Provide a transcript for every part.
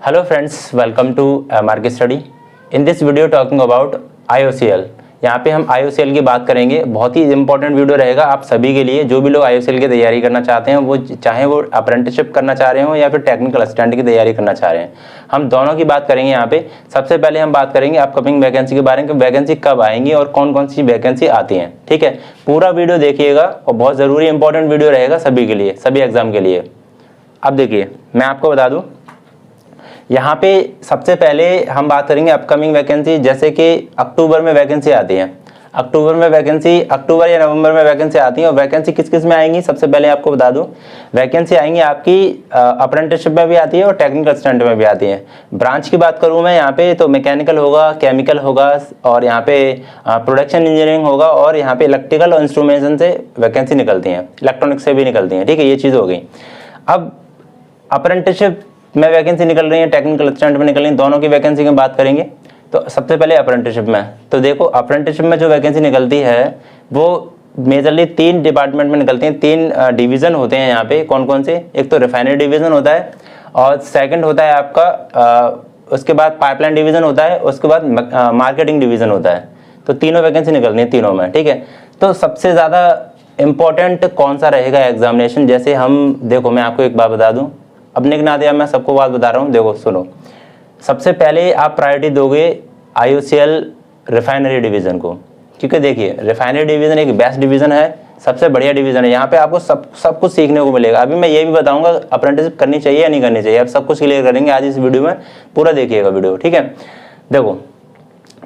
Hello friends, welcome to Market Study. In this video talking about IOCL. यहाँ पे हम IOCL की बात करेंगे। बहुत ही इंपॉर्टेंट वीडियो रहेगा आप सभी के लिए, जो भी लोग IOCL की तैयारी करना चाहते हैं, वो चाहे वो अप्रेंटिसशिप करना चाह रहे हो या फिर टेक्निकल असिस्टेंट की तैयारी करना चाह रहे हैं। हम दोनों की बात करेंगे यहाँ पे। सबसे पहले हम बात करेंगे अपकमिंग वैकेंसी के बारे में, वैकेंसी कब आएंगी और कौन कौन सी वैकेंसी आती हैं। ठीक है, पूरा वीडियो देखिएगा और बहुत ज़रूरी इंपॉर्टेंट वीडियो रहेगा सभी के लिए, सभी एग्जाम के लिए। अब देखिए, मैं आपको बता दूँ, यहाँ पे सबसे पहले हम बात करेंगे अपकमिंग वैकेंसी। जैसे कि अक्टूबर में वैकेंसी आती है, अक्टूबर में वैकेंसी, अक्टूबर या नवंबर में वैकेंसी आती है। और वैकेंसी किस किस में आएंगी सबसे पहले आपको बता दूं, वैकेंसी आएंगी आपकी अप्रेंटिसशिप में भी आती है और टेक्निकल असिस्टेंट में भी आती है। ब्रांच की बात करूं मैं यहाँ पे तो मैकेनिकल होगा, केमिकल होगा और यहाँ पे प्रोडक्शन इंजीनियरिंग होगा और यहाँ पे इलेक्ट्रिकल और इंस्ट्रूमेंटेशन से वैकेंसी निकलती हैं, इलेक्ट्रॉनिक्स से भी निकलती हैं। ठीक है, ये चीज़ हो गई। अब अप्रेंटिसशिप में वैकेंसी निकल रही है, टेक्निकल असिस्टेंट में निकल रही है, दोनों की वैकेंसी की बात करेंगे। तो सबसे पहले अप्रेंटिसशिप में, तो देखो अप्रेंटिसशिप में जो वैकेंसी निकलती है वो मेजरली 3 डिपार्टमेंट में निकलती हैं। 3 डिवीज़न होते हैं यहाँ पे। कौन कौन से? एक तो रिफाइनरी डिवीज़न होता है और सेकंड होता है आपका उसके बाद पाइपलाइन डिवीज़न होता है, उसके बाद मार्केटिंग डिवीज़न होता है। तो तीनों वैकेंसी निकलनी है तीनों में। ठीक है, तो सबसे ज़्यादा इम्पोर्टेंट कौन सा रहेगा एग्जामिनेशन? जैसे हम देखो, मैं आपको एक बात बता दूँ, अपने के नाते मैं सबको बात बता रहा हूँ। देखो सुनो, सबसे पहले आप प्रायोरिटी दोगे IOCL रिफाइनरी डिवीज़न को, क्योंकि देखिए रिफाइनरी डिवीज़न एक बेस्ट डिवीज़न है, सबसे बढ़िया डिवीज़न है। यहाँ पे आपको सब कुछ सीखने को मिलेगा। अभी मैं ये भी बताऊँगा अप्रेंटिसशिप करनी चाहिए या नहीं करनी चाहिए, आप सब कुछ क्लियर करेंगे आज इस वीडियो में, पूरा देखिएगा वीडियो। ठीक है, देखो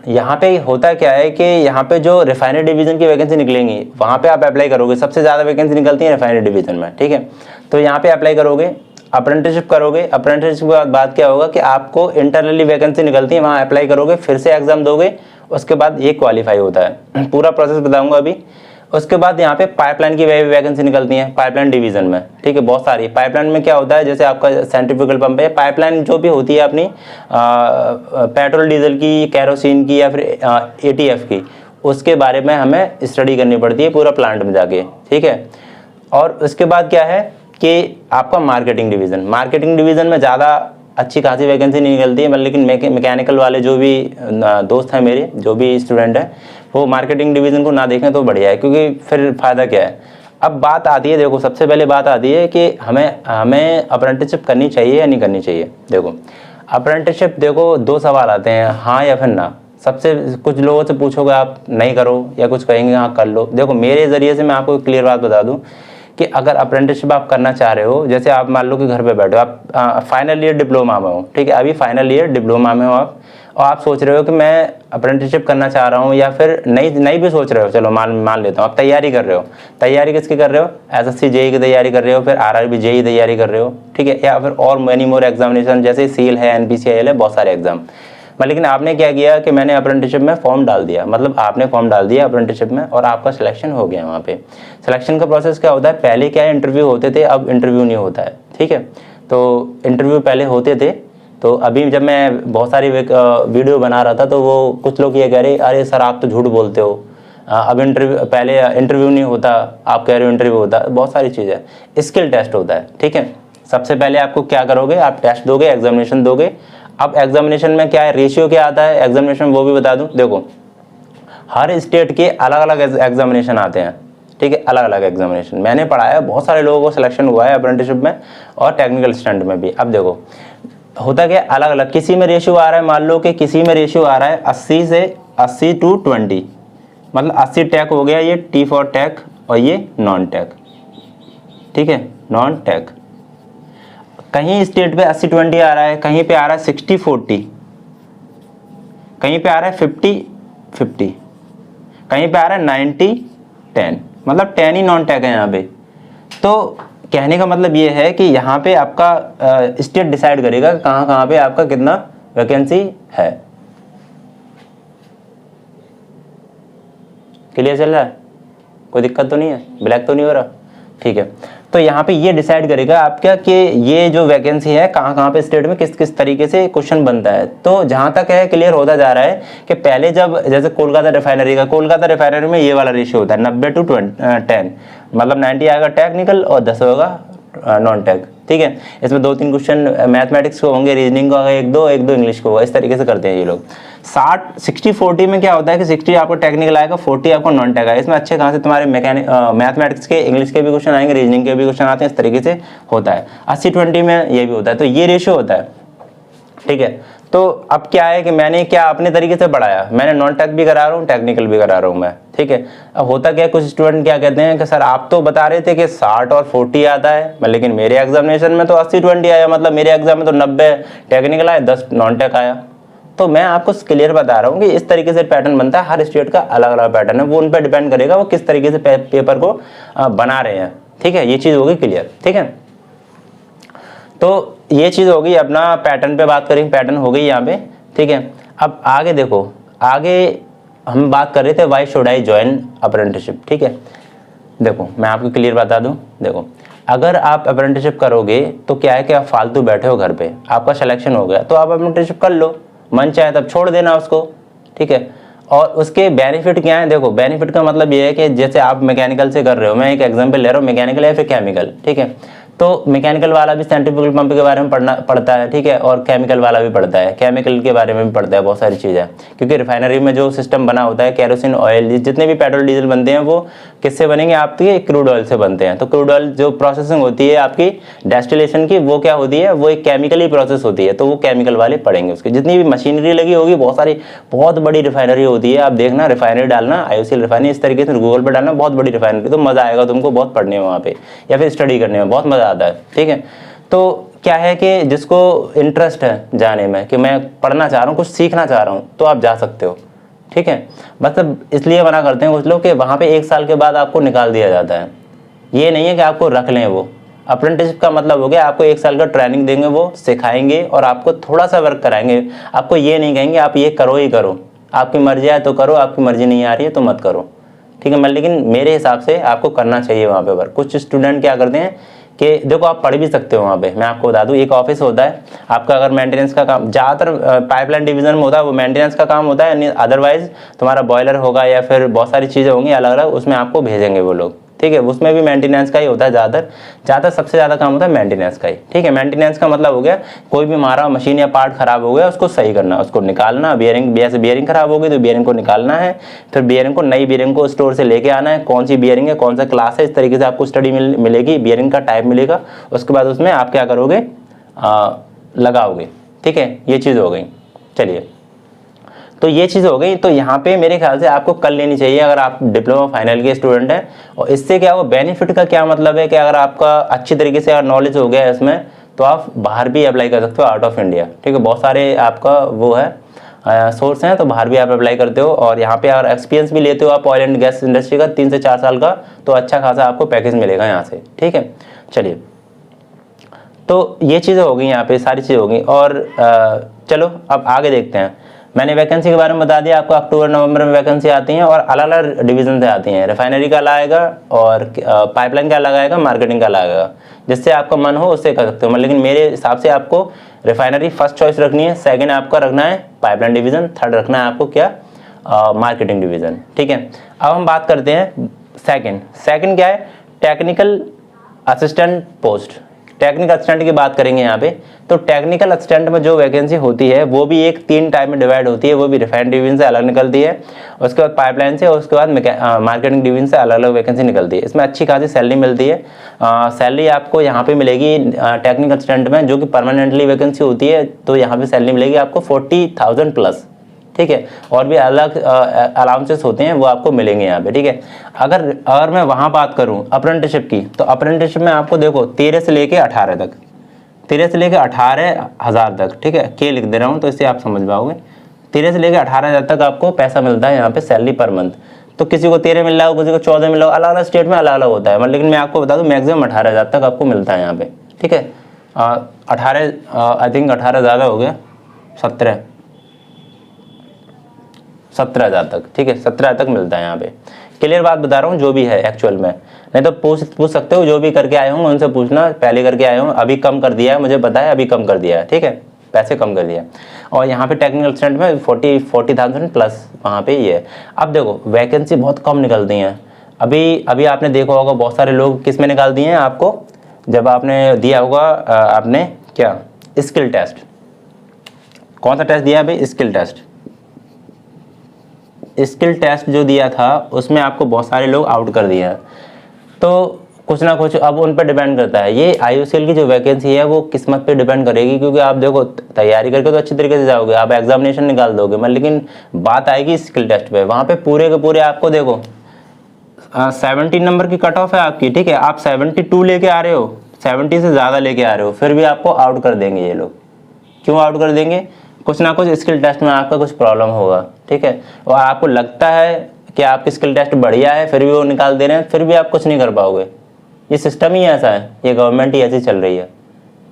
यहाँ पे होता क्या है कि यहाँ पे जो रिफाइनरी डिवीज़न की वैकेंसी निकलेंगी वहाँ पे आप अप्लाई करोगे। सबसे ज़्यादा वैकेंसी निकलती है रिफाइनरी डिवीज़न में। ठीक है, तो यहाँ पे अप्लाई करोगे, अप्रेंटिसशिप करोगे। अप्रेंटिसशिप के बाद क्या होगा कि आपको इंटरनली वैकेंसी निकलती है, वहाँ अप्लाई करोगे, फिर से एग्जाम दोगे, उसके बाद ये क्वालिफाई होता है। पूरा प्रोसेस बताऊंगा अभी। उसके बाद यहाँ पे पाइपलाइन की वैकेंसी निकलती है पाइपलाइन डिवीज़न में। ठीक है, बहुत सारी। पाइपलाइन में क्या होता है, जैसे आपका सेंट्रीफ्यूगल पंप है, पाइपलाइन जो भी होती है अपनी पेट्रोल डीजल की, कैरोसिन की या फिर ATF की, उसके बारे में हमें स्टडी करनी पड़ती है पूरा प्लांट में जाके। ठीक है, और उसके बाद क्या है कि आपका मार्केटिंग डिवीज़न में ज़्यादा अच्छी खासी वैकेंसी नहीं निकलती है, लेकिन मैकेनिकल वाले जो भी दोस्त हैं मेरे, जो भी स्टूडेंट हैं, वो मार्केटिंग डिवीज़न को ना देखें तो बढ़िया है, क्योंकि फिर फ़ायदा क्या है। अब बात आती है, देखो सबसे पहले बात आती है कि हमें अप्रेंटिसशिप करनी चाहिए या नहीं करनी चाहिए। देखो अप्रेंटिसशिप, देखो 2 सवाल आते हैं, हाँ या फिर ना। सबसे कुछ लोगों से पूछोगे आप नहीं करो, या कुछ कहेंगे हाँ कर लो। देखो मेरे ज़रिए से मैं आपको क्लियर बात बता दूँ कि अगर अप्रेंटिसशिप आप करना चाह रहे हो, जैसे आप मान लो कि घर पे बैठे हो, आप फाइनल ईयर डिप्लोमा में हो। ठीक है, अभी फाइनल ईयर डिप्लोमा में हो आप, और आप सोच रहे हो कि मैं अप्रेंटिसशिप करना चाह रहा हूँ, या फिर नहीं भी सोच रहे हो, चलो मान लेता हूँ, आप तैयारी कर रहे हो। तैयारी किसकी कर रहे हो? SSC JEE की तैयारी कर रहे हो, फिर RRB JEE तैयारी कर रहे हो। ठीक है, या फिर और मैनी मोर एग्जामिनेशन, जैसे सील है, NPCIL है, बहुत सारे एग्जाम। लेकिन आपने क्या किया कि मैंने अप्रेंटिसशिप में फॉर्म डाल दिया, मतलब आपने फॉर्म डाल दिया अप्रेंटिसशिप में और आपका सिलेक्शन हो गया। वहाँ पे सिलेक्शन का प्रोसेस क्या होता है, पहले क्या है, इंटरव्यू होते थे, अब इंटरव्यू नहीं होता है। ठीक है, तो इंटरव्यू पहले होते थे। तो अभी जब मैं बहुत सारी वीडियो बना रहा था तो वो कुछ लोग ये कह रहे, अरे सर आप तो झूठ बोलते हो, अब पहले इंटरव्यू नहीं होता, आप कह रहे हो इंटरव्यू होता। बहुत सारी चीज़ें, स्किल टेस्ट होता है। ठीक है, सबसे पहले आपको क्या करोगे, आप टेस्ट दोगे, एग्जामिनेशन दोगे। अब एग्जामिनेशन में क्या है, रेशियो क्या आता है एग्जामिनेशन में, वो भी बता दूं। देखो हर स्टेट के अलग अलग एग्जामिनेशन आते हैं। ठीक है, अलग अलग एग्जामिनेशन मैंने पढ़ाया, बहुत सारे लोगों को सिलेक्शन हुआ है अप्रेंटिसशिप में और टेक्निकल असिस्टेंट में भी। अब देखो होता क्या, अलग अलग, किसी में रेशियो आ रहा है, मान लो कि किसी में रेशियो आ रहा है 80:20, मतलब 80 टैक हो गया, ये T फॉर टैक, और ये नॉन टैक। ठीक है, नॉन टैक। कहीं स्टेट पे 80:20 आ रहा है, कहीं पे आ रहा है 60:40, कहीं पे आ रहा है 50:50, कहीं पे आ रहा है 90:10, मतलब 10 ही नॉन टैक है यहाँ पे। तो कहने का मतलब ये है कि यहाँ पे आपका स्टेट डिसाइड करेगा कहाँ पे आपका कितना वैकेंसी है। क्लियर चल रहा है? कोई दिक्कत तो नहीं है? ब्लैक तो नहीं हो रहा? ठीक है, तो यहाँ पे ये डिसाइड करेगा आपका कि ये जो वैकेंसी है कहाँ पे स्टेट में किस किस तरीके से क्वेश्चन बनता है। तो जहाँ तक है क्लियर होता जा रहा है कि पहले जब जैसे कोलकाता रिफाइनरी में ये वाला रेशियो होता है 90:10, मतलब 90 आएगा टेक्निकल और 10 होगा नॉन टेक। ठीक है। इसमें 2-3 क्वेश्चन मैथमेटिक्स को होंगे, रीजनिंग का एक दो इंग्लिश को होगा, इस तरीके से करते हैं ये लोग। 60-40 में क्या होता है कि 60 आपको टेक्निकल आएगा, 40 आपको नॉन टेक आएगा। इसमें अच्छे खासे तुम्हारे मैथमेटिक्स के, इंग्लिश के भी क्वेश्चन आएंगे, रीजनिंग के भी क्वेश्चन आते हैं, इस तरीके से होता है। 80-20 में ये भी होता है, तो ये रेशियो होता है, ठीक है। तो अब क्या है कि मैंने क्या अपने तरीके से पढ़ाया, मैंने नॉन टेक भी करा रहा हूँ, टेक्निकल भी करा रहा हूँ मैं, ठीक है। अब होता क्या है, कुछ स्टूडेंट क्या कहते हैं कि सर आप तो बता रहे थे कि 60 और 40 आता है, लेकिन मेरे एग्जामिनेशन में तो 80-20 आया, मतलब मेरे एग्जाम में तो 90 टेक्निकल आया, 10 नॉन टेक आया। तो मैं आपको क्लियर बता रहा हूँ कि इस तरीके से पैटर्न बनता है, हर स्टेट का अलग अलग पैटर्न है, वो उन पर डिपेंड करेगा वो किस तरीके से पेपर को बना रहे हैं, ठीक है। ये चीज़ होगी क्लियर, ठीक है। तो ये चीज़ होगी, अपना पैटर्न पे बात करेंगे, पैटर्न हो गई यहाँ पे, ठीक है। अब आगे देखो, आगे हम बात कर रहे थे why should I join apprenticeship, ठीक है। देखो मैं आपको क्लियर बता दूं, देखो अगर आप अप्रेंटिसशिप करोगे तो क्या है कि आप फालतू बैठे हो घर पे, आपका सिलेक्शन हो गया तो आप अप्रेंटिसशिप कर लो, मन चाहे तब छोड़ देना उसको, ठीक है। और उसके बेनिफिट क्या है, देखो बेनिफिट का मतलब ये है कि जैसे आप मैकेनिकल से कर रहे हो, मैं एक एग्जांपल ले रहा हूँ, मैकेनिकल या फिर केमिकल, ठीक है। तो मैकेनिकल वाला भी सेंट्रीफ्यूगल पंप के बारे में पढ़ता है, ठीक है, और केमिकल वाला भी पढ़ता है, केमिकल के बारे में भी पढ़ता है, बहुत सारी चीज़ें, क्योंकि रिफाइनरी में जो सिस्टम बना होता है, केरोसिन ऑयल, जितने भी पेट्रोल डीजल बनते हैं वो किससे बनेंगे, आपके क्रूड ऑयल से बनते हैं। तो क्रूड ऑयल जो प्रोसेसिंग होती है आपकी डेस्टिलेशन की, वो क्या होती है, वो एक केमिकली प्रोसेस होती है, तो वो केमिकल वाले पढ़ेंगे उसके। जितनी भी मशीनरी लगी होगी, बहुत सारी, बहुत बड़ी रिफाइनरी होती है, आप देखना रिफाइनरी डालना, IOCL रिफाइनरी इस तरीके से गूगल पर डालना, बहुत बड़ी रिफाइनरी, तो मज़ा आएगा तुमको बहुत पढ़ने में वहाँ पे, या फिर स्टडी करने में बहुत मज़ा आता है, ठीक है। तो क्या है कि जिसको इंटरेस्ट है जाने में, कि मैं पढ़ना चाह रहा हूँ, कुछ सीखना चाह रहा हूँ, तो आप जा सकते हो, ठीक है। मतलब इसलिए मना करते हैं कुछ लोग कि वहाँ पे 1 साल के बाद आपको निकाल दिया जाता है। ये नहीं है कि आपको रख लें, वो अप्रेंटिसशिप का मतलब हो गया आपको 1 साल का ट्रेनिंग देंगे, वो सिखाएंगे और आपको थोड़ा सा वर्क कराएंगे, आपको ये नहीं कहेंगे आप ये करो ही करो, आपकी मर्जी आए तो करो, आपकी मर्जी नहीं आ रही है तो मत करो, ठीक है। लेकिन मेरे हिसाब से आपको करना चाहिए वहाँ पे वर्क। कुछ स्टूडेंट क्या करते हैं कि देखो आप पढ़ भी सकते हो वहाँ पे, मैं आपको बता दूँ, एक ऑफिस होता है आपका, अगर मेंटेनेंस का काम ज़्यादातर पाइपलाइन डिवीजन में होता है, वो मेंटेनेंस का काम होता है, अदरवाइज तुम्हारा बॉयलर होगा या फिर बहुत सारी चीज़ें होंगी अलग अलग, उसमें आपको भेजेंगे वो लोग, ठीक है। उसमें भी मेंटेनेंस का ही होता है ज़्यादातर सबसे ज़्यादा काम होता है मेंटेनेंस का ही, ठीक है। मेंटेनेंस का मतलब हो गया कोई भी हमारा मशीन या पार्ट खराब हो गया उसको सही करना, उसको निकालना, बियरिंग, जैसे बियरिंग खराब हो गई तो बियरिंग को निकालना है, फिर बियरिंग को, नई बियरिंग को स्टोर से लेके आना है, कौन सी बियरिंग है, कौन सा क्लास है, इस तरीके से आपको स्टडी मिलेगी, बियरिंग का टाइप मिलेगा, उसके बाद उसमें आप क्या करोगे, लगाओगे, ठीक है। ये चीज़ हो गई, चलिए, तो ये चीज़ हो गई। तो यहाँ पे मेरे ख्याल से आपको कर लेनी चाहिए अगर आप डिप्लोमा फाइनल के स्टूडेंट हैं। और इससे क्या हो, बेनिफिट का क्या मतलब है कि अगर आपका अच्छी तरीके से अगर नॉलेज हो गया है इसमें, तो आप बाहर भी अप्लाई कर सकते हो, आउट ऑफ इंडिया, ठीक है। बहुत सारे आपका वो है सोर्स हैं, तो बाहर भी आप अप्लाई करते हो। और यहाँ पे अगर एक्सपीरियंस भी लेते हो आप ऑयल एंड गैस इंडस्ट्री का 3 से 4 साल का, तो अच्छा खासा आपको पैकेज मिलेगा यहाँ से, ठीक है। चलिए, तो ये चीज़ें हो गई, यहाँ पे सारी चीज़ें हो गई। और चलो अब आगे देखते हैं। मैंने वैकेंसी के बारे में बता दिया आपको, अक्टूबर नवंबर में वैकेंसी आती हैं और अलग अलग डिवीजन से आती हैं। रिफाइनरी का अलग आएगा और पाइपलाइन का अलग आएगा, मार्केटिंग का अलग आएगा, जिससे आपका मन हो उससे कर सकते हो। लेकिन मेरे हिसाब से आपको रिफाइनरी फर्स्ट चॉइस रखनी है, सेकंड आपका रखना है पाइपलाइन डिवीजन, थर्ड रखना है आपको क्या, मार्केटिंग डिवीजन, ठीक है। अब हम बात करते हैं सेकंड क्या है, technical assistant post. Technical assistant की बात करेंगे यहाँ पे। तो टेक्निकल असिस्टेंट में जो वैकेंसी होती है वो भी एक 3 टाइप में डिवाइड होती है, वो भी रिफाइनरी डिवीजन से अलग निकलती है, उसके बाद पाइपलाइन से, और उसके बाद मार्केटिंग डिवीजन से अलग अलग वैकेंसी निकलती है। इसमें अच्छी खासी सैलरी मिलती है। सैलरी आपको यहाँ पे मिलेगी टेक्निकल असिस्टेंट में, जो कि परमानेंटली वैकेंसी होती है, तो यहाँ पे सैलरी मिलेगी आपको 40,000 प्लस, ठीक है। और भी अलग अलाउंसेस होते हैं वो आपको मिलेंगे यहाँ पे, ठीक है। अगर मैं वहाँ बात करूँ अप्रेंटिसशिप की, तो अप्रेंटिसशिप में आपको देखो 13 से लेके 18 तक, 13 से लेके 18,000 तक, ठीक है। के लिख दे रहा हूँ तो इससे आप समझ पाओगे। 13 से लेके 18,000 तक आपको पैसा मिलता है यहाँ पे सैलरी पर मंथ। तो किसी को 13 मिल रहा हो, किसी को 14 मिल रहा हो, अलग अलग स्टेट में अलग अलग होता है, लेकिन मैं आपको बता दूँ मैक्सिमम 18,000 तक आपको मिलता है यहाँ पे, ठीक है। 18 आई थिंक 18 ज़्यादा हो गया, 17,000 तक, ठीक है। 17 तक मिलता है यहाँ पे। क्लियर बात बता रहा हूँ जो भी है एक्चुअल में, नहीं तो पूछ सकते हो, जो भी करके आए होंगे उनसे पूछना, पहले करके आए हों, अभी कम कर दिया है, मुझे पता है अभी कम कर दिया है, ठीक है, पैसे कम कर दिया। और यहाँ पे टेक्निकल असिस्टेंट में 40,000 प्लस वहाँ पे ये है। अब देखो वैकेंसी बहुत कम निकलती हैं। अभी आपने देखा होगा बहुत सारे लोग किस में निकाल दिए हैं आपको, जब आपने दिया होगा आपने क्या स्किल टेस्ट, कौन सा टेस्ट दिया है भाई, स्किल टेस्ट। स्किल टेस्ट जो दिया था उसमें आपको बहुत सारे लोग आउट कर दिए हैं, तो कुछ ना कुछ अब उन पर डिपेंड करता है। ये IOCL की जो वैकेंसी है वो किस्मत पे डिपेंड करेगी, क्योंकि आप देखो तैयारी करके तो अच्छी तरीके से जाओगे, आप एग्जामिनेशन निकाल दोगे, मैं लेकिन बात आएगी स्किल टेस्ट पे, वहाँ पे पूरे के पूरे आपको देखो 70 नंबर की कट ऑफ है आपकी, ठीक है, आप 72 लेके आ रहे हो, 70 से ज़्यादा लेके आ रहे हो, फिर भी आपको आउट कर देंगे ये लोग। क्यों आउट कर देंगे, कुछ ना कुछ स्किल टेस्ट में आपका कुछ प्रॉब्लम होगा, ठीक है, और आपको लगता है कि आपकी स्किल टेस्ट बढ़िया है, फिर भी वो निकाल दे रहे हैं, फिर भी आप कुछ नहीं कर पाओगे। ये सिस्टम ही ऐसा है, ये गवर्नमेंट ही ऐसी चल रही है।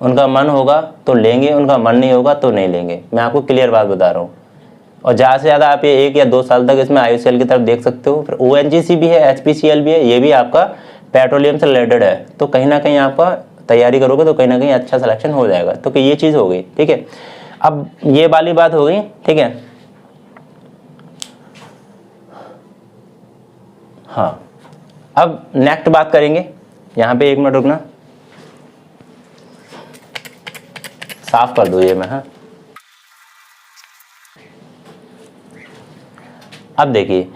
उनका मन होगा तो लेंगे, उनका मन नहीं होगा तो नहीं लेंगे, मैं आपको क्लियर बात बता रहा हूँ। और ज़्यादा से ज़्यादा आप ये 1 या 2 साल तक इसमें IOCL की तरफ देख सकते हो। फिर ONGC भी है, HPCL भी है, ये भी आपका पेट्रोलियम से रिलेटेड है, तो कहीं ना कहीं आपका तैयारी करोगे तो कहीं ना कहीं अच्छा सिलेक्शन हो जाएगा। तो कि ये चीज़ हो गई, ठीक है। अब ये वाली बात हो गई, ठीक है। हाँ, अब नेक्स्ट बात करेंगे, यहाँ पे 1 मिनट रुकना, साफ कर दो ये मैं। हाँ, अब देखिए,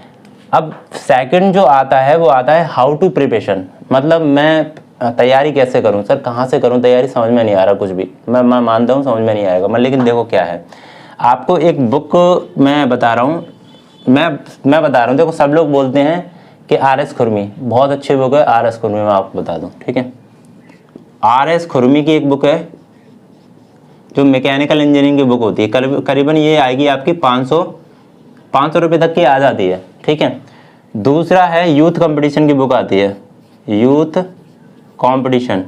अब सेकंड जो आता है वो आता है हाउ टू प्रिपरेशन, मतलब मैं तैयारी कैसे करूं सर, कहाँ से करूं तैयारी, समझ में नहीं आ रहा कुछ भी। मैं मानता हूं समझ में नहीं आएगा, मैं लेकिन देखो क्या है, आपको एक बुक मैं बता रहा हूँ, मैं बता रहा हूँ। देखो सब लोग बोलते हैं कि RS खुरमी बहुत अच्छी बुक है, RS खुरमी मैं आपको बता दूँ, ठीक है। RS खुरमी की एक बुक है जो मैकेनिकल इंजीनियरिंग की बुक होती है, करीबन ये आएगी आपकी 500 रुपये तक की आ जाती है, ठीक है। दूसरा है यूथ कंपटीशन की बुक आती है, यूथ कंपटीशन,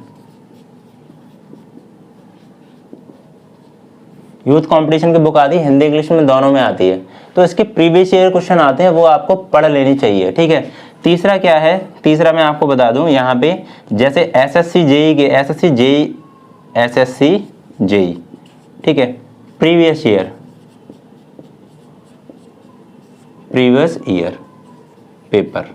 की बुक आती है, हिंदी इंग्लिश में दोनों में आती है। तो इसके प्रीवियस ईयर क्वेश्चन आते हैं, वो आपको पढ़ लेनी चाहिए, ठीक है। तीसरा क्या है, तीसरा मैं आपको बता दूं यहाँ पे, जैसे SSC JEE, ठीक है, प्रीवियस ईयर पेपर,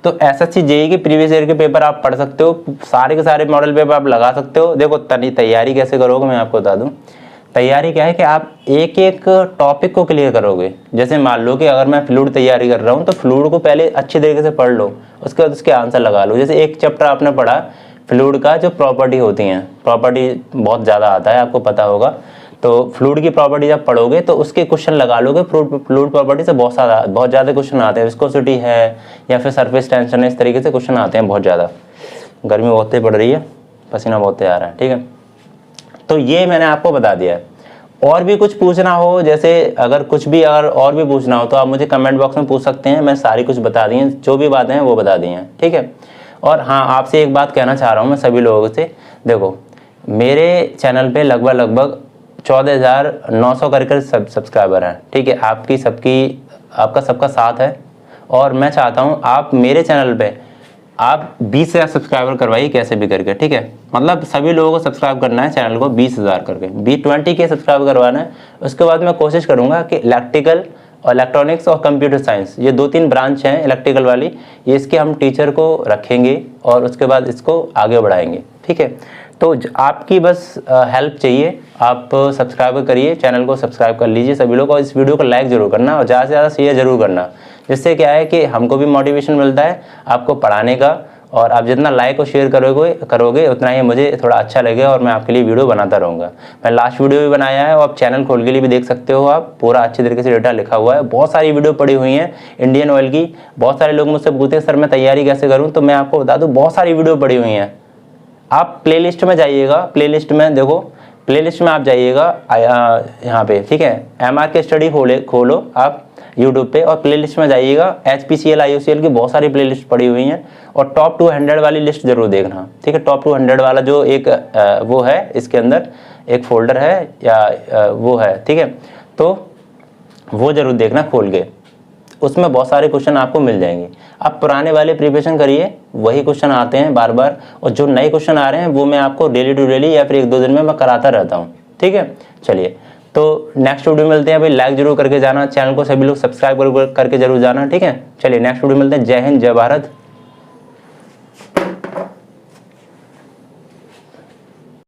तो SSC JEE के प्रीवियस ईयर के पेपर आप पढ़ सकते हो, सारे के सारे मॉडल पेपर आप लगा सकते हो। देखो तैयारी कैसे करोगे मैं आपको बता दूं। तैयारी क्या है कि आप एक एक टॉपिक को क्लियर करोगे। जैसे मान लो कि अगर मैं फ्लूइड तैयारी कर रहा हूँ तो फ्लूइड को पहले अच्छी तरीके से पढ़ लो, उसके बाद उसके आंसर लगा लो। जैसे एक चैप्टर आपने पढ़ा फ्लूइड का, जो प्रॉपर्टी होती हैं, प्रॉपर्टी बहुत ज़्यादा आता है आपको पता होगा, तो फ्लूइड की प्रॉपर्टी जब पढ़ोगे तो उसके क्वेश्चन लगा लोगे। फ्लूइड प्रॉपर्टी से बहुत ज़्यादा क्वेश्चन आते हैं, विस्कोसिटी है या फिर सरफेस टेंशन है, इस तरीके से क्वेश्चन आते हैं बहुत ज़्यादा। गर्मी बहुत तेज पड़ रही है, पसीना बहुत तेज आ रहा है, ठीक है। तो ये मैंने आपको बता दिया है। और भी कुछ पूछना हो, जैसे अगर कुछ भी अगर और भी पूछना हो तो आप मुझे कमेंट बॉक्स में पूछ सकते हैं, मैं सारी कुछ बता दी हैं, जो भी बातें हैं वो बता दी हैं, ठीक है। और हाँ, आपसे एक बात कहना चाह रहा हूँ मैं सभी लोगों से, देखो मेरे चैनल पे लगभग 14,900 करके सब्सक्राइबर हैं, ठीक है। आपका सबका साथ है, और मैं चाहता हूँ आप मेरे चैनल पे आप 20,000 सब्सक्राइबर करवाइए कैसे भी करके, ठीक है। मतलब सभी लोगों को सब्सक्राइब करना है चैनल को 20,000 करके, 20 के सब्सक्राइब करवाना है। उसके बाद मैं कोशिश करूँगा कि इलेक्ट्रिकल और इलेक्ट्रॉनिक्स और कंप्यूटर साइंस, ये 2-3 ब्रांच हैं इलेक्ट्रिकल वाली, ये इसके हम टीचर को रखेंगे और उसके बाद इसको आगे बढ़ाएंगे, ठीक है। तो आपकी बस हेल्प चाहिए, आप सब्सक्राइब करिए, चैनल को सब्सक्राइब कर लीजिए सभी लोग, और इस वीडियो को लाइक ज़रूर करना और ज़्यादा से ज़्यादा शेयर ज़रूर करना, जिससे क्या है कि हमको भी मोटिवेशन मिलता है आपको पढ़ाने का। और आप जितना लाइक और शेयर करोगे उतना ही मुझे थोड़ा अच्छा लगेगा और मैं आपके लिए वीडियो बनाता रहूँगा। मैं लास्ट वीडियो भी बनाया है, और आप चैनल खोल के लिए भी देख सकते हो, आप पूरा अच्छी तरीके से डेटा लिखा हुआ है, बहुत सारी वीडियो पड़ी हुई हैं इंडियन ऑयल की। बहुत सारे लोग मुझसे पूछते हैं सर मैं तैयारी कैसे करूँ, तो मैं आपको बता दूँ बहुत सारी वीडियो पड़ी हुई हैं। आप प्लेलिस्ट में जाइएगा, प्लेलिस्ट में देखो, प्लेलिस्ट में आप जाइएगा यहाँ पे, ठीक है, MRK स्टडी खोलो आप यूट्यूब पे, और प्लेलिस्ट में जाइएगा, HPCL IOCL की बहुत सारी प्लेलिस्ट पड़ी हुई हैं, और टॉप 200 वाली लिस्ट जरूर देखना, ठीक है। टॉप 200 वाला जो एक वो है, इसके अंदर एक फोल्डर है या वो है, ठीक है, तो वो जरूर देखना खोल के, उसमें बहुत सारे क्वेश्चन आपको मिल जाएंगे। आप पुराने वाले प्रिपरेशन करिए, वही क्वेश्चन आते हैं बार बार, और जो नए क्वेश्चन आ रहे हैं वो मैं आपको डेली टू डेली या फिर 1-2 दिन में मैं कराता रहता हूँ, ठीक है। चलिए, तो नेक्स्ट वीडियो मिलते हैं भाई, लाइक जरूर करके जाना, चैनल को सभी लोग सब्सक्राइब करके जरूर जाना, ठीक है। चलिए नेक्स्ट वीडियो मिलते हैं। जय हिंद, जय भारत।